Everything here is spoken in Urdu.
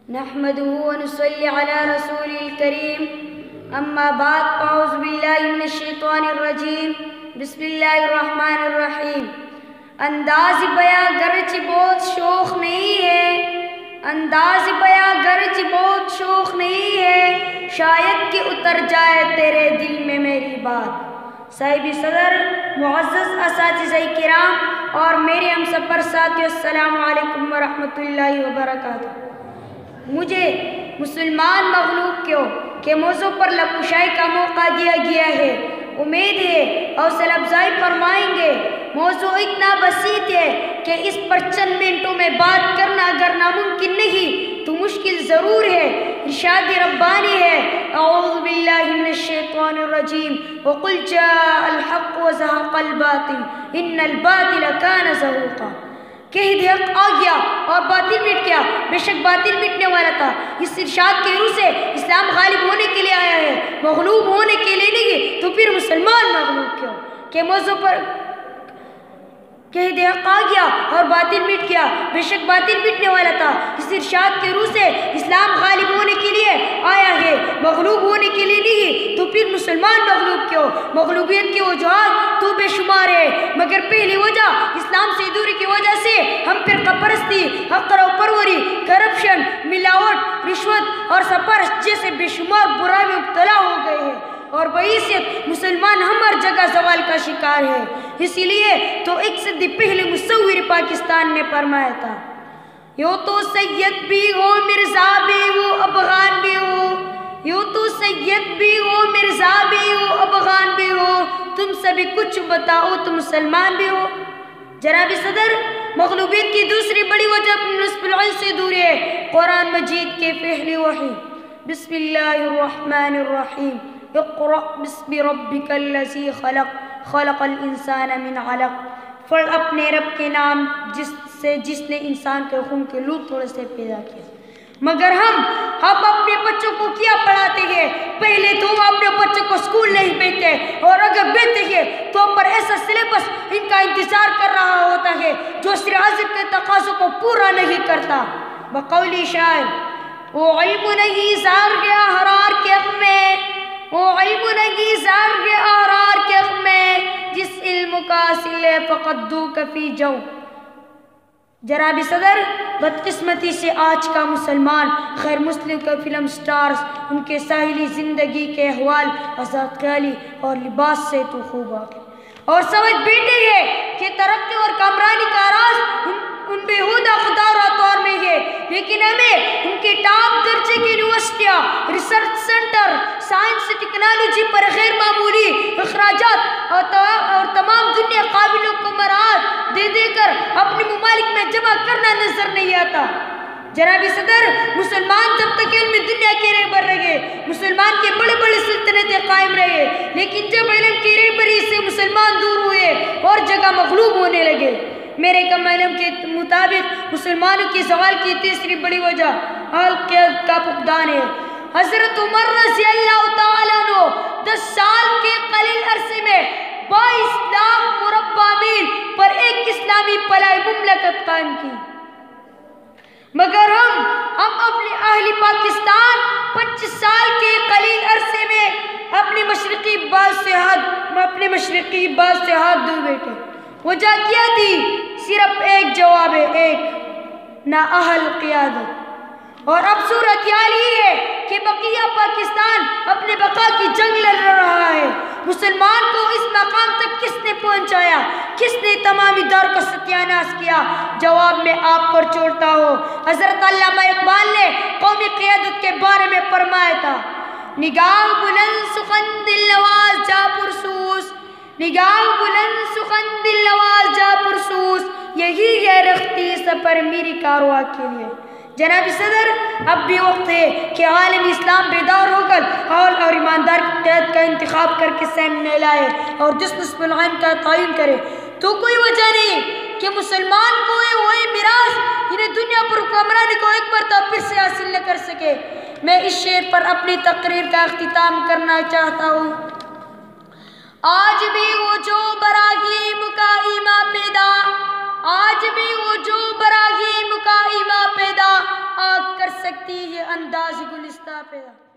نحمده ونصلي على رسول الكريم اما بعد اعوذ باللہ من الشیطان الرجیم بسم اللہ الرحمن الرحیم۔ انداز بیاں گرچہ بہت شوق نہیں ہے، انداز بیاں گرچہ بہت شوق نہیں ہے، شاید کہ اتر جائے تیرے دل میں میری بات۔ صاحب صدر، معزز اساتذہ کرام اور میرے ہم سفر ساتھیوں، السلام علیکم ورحمۃ اللہ وبرکاتہ۔ مجھے مسلمان مغلوب کیوں کہ موضوع پر لبکشائی کا موقع دیا گیا ہے، امید ہے حوصلہ افزائی فرمائیں گے۔ موضوع اتنا بسیط ہے کہ اس پر چند منٹوں میں بات کرنا اگر ناممکن نہیں تو مشکل ضرور ہے۔ ارشاد ربانی ہے، اعوذ باللہ من الشیطان الرجیم وقل جاء الحق وزهق الباطل ان الباطل كان زهوقا۔ کہ حق آ گیا اور باطل مٹ گیا، بے شک باطل مٹنے والا تھا۔ اس ارشاد کے روح سے اسلام غالب ہونے کے لیے آیا ہے، مغلوب ہونے کے لیے نہیں۔ تو پھر مسلمان مغلوب کیوں کہ موضوع پر کہ حق آ گیا اور باطل مٹ گیا، بے شک باطل مٹنے والا تھا۔ اس ارشاد کے روح سے اسلام غالب ہونے کے لیے آیا ہے، مغلوب ہونے کے لیے نہیں۔ تو پھر مسلمان مغلوب کیوں؟ مغلوبیت کی وجوہات تو بے شمار ہے، مگر پہلی وجہ اسلام سے دوری کی وجہ سے ہم فرقہ پرستی، حقر و پروری، کرپشن، ملاوٹ، رشوت اور سپرست جیسے بے شمار برائی میں مبتلا ہو گئے ہیں، اور بحیثیت مسلمان ہم ہر جگہ زوال کا شکار ہے۔ اسی لیے تو ایک صدی پہلے مصور پاکستان نے فرمایا تھا، یوں تو سید بھی ہو مرزا بھی ہو افغان بھی ہو، یوں تو سید بھی ہو مرزا بھی ہو افغان بھی ہو، تم سبھی کچھ بتاؤ تو مسلمان بھی ہو۔ جناب صدر، مغلوبیت کی دوسری بڑی وجہ نصب العلم سے دوری ہے۔ قرآن مجید کے پہلی وحی، بسم اللہ الرحمن الرحیم، اقرأ بسم ربک الذی خلق خلق الانسان من علق، پڑھ اپنے رب کے نام جس نے انسان کے خون کے لوتھڑے سے پیدا کیا۔ مگر ہم اپنے بچوں کو کیا پڑھاتے ہیں؟ پہلے تو ہم اپنے بچوں کو اسکول نہیں بھیجتے، اور اگر بھیجتے ہیں تو پر ایسا سلیبس ان کا انتظار کر رہا ہوتا ہے جو سر حاضر کے تقاضوں کو پورا نہیں کرتا۔ بقولی شاعر، وہ علم نہیں زار کے احرار کے غم میں، وہ علم نہیں زار کے احرار کے غم میں، جس علم کا حاصل ہے فقط دو کفی جو۔ جناب صدر، بدقسمتی سے آج کا مسلمان غیر مسلم کا فلم سٹارز ان کے ساحلی زندگی کے احوال، آزاد خیالی اور لباس سے تو خوب آگے، اور سمجھ بیٹھے ہیں کہ ترقی اور کامرانی کا راز ان بیہودہ خطرات میں ہے۔ لیکن ہمیں ان کے ٹاپ درجے کی یونیورسٹیاں، ریسرچ سینٹر، سائنس ٹیکنالوجی پر غیر معمولی اخراجات اور تمام دنیا قابلوں کو مراعات دے کر اپنے ممالک میں جمع کرنا نظر نہیں آتا۔ جناب صدر، مسلمان جب تک علم دنیا کے رہبر رہے، مسلمان کے بڑے بڑے سلطنتیں قائم رہے، لیکن جب علم کی رہبری سے مسلمان دور ہوئے اور جگہ مغلوب ہونے لگے۔ میرے کم علم کے مطابق مسلمانوں کی زوال کی تیسری بڑی وجہ قیادت کا فقدان ہے۔ حضرت عمر رضی اللہ تعالیٰ عنہ 10 سال کے قلیل عرصے میں 22 لاکھ مربع میل پر ایک اسلامی فلاحی مملکت قائم کی، مگر ہم اپنے اہل پاکستان 25 سال کے قلیل عرصے میں اپنے مشرقی باز سے ہاتھ دھو بیٹھے۔ وجہ کیا تھی؟ صرف ایک جواب ہے، ایک نااہل قیادت۔ اور اب صورتحال یہ ہے کہ بقیہ پاکستان اپنے بقا کی جنگ لڑ رہا ہے۔ مسلمان کو اس مقام تک کس نے پہنچایا؟ کس نے تمامی دور کا ستیاناش کیا؟ جواب میں آپ پر چھوڑتا ہوں۔ حضرت علامہ اقبال نے قومی قیادت کے بارے میں فرمایا تھا، نگاہ بلند سخن دل نواز جا پرسوز، نگاہ بلند سخن دل نواز جا پرسوز، یہی ہے رختی سفر میری کارواں کے لیے۔ جناب صدر، اب بھی وقت ہے کہ عالمی اسلام بیدار ہو کر حول اور ایماندار قیادت کا انتخاب کر کے سامنے لائے اور جس نصب العین کا تعین کرے۔ تو کوئی وجہ نہیں کہ مسلمان کو وہی میراث انہیں دنیا پر حکمرانی کو ایک مرتبہ پھر سے حاصل نہ کر سکے۔ میں اس شعر پر اپنی تقریر کا اختتام کرنا چاہتا ہوں۔ آج بھی وہ جو براہیم کا ایمان پیدا، آج بھی وہ جو براہیم کا ایمان پیدا آگ کر سکتے کرتی یہ انداز گلستہ پیدا.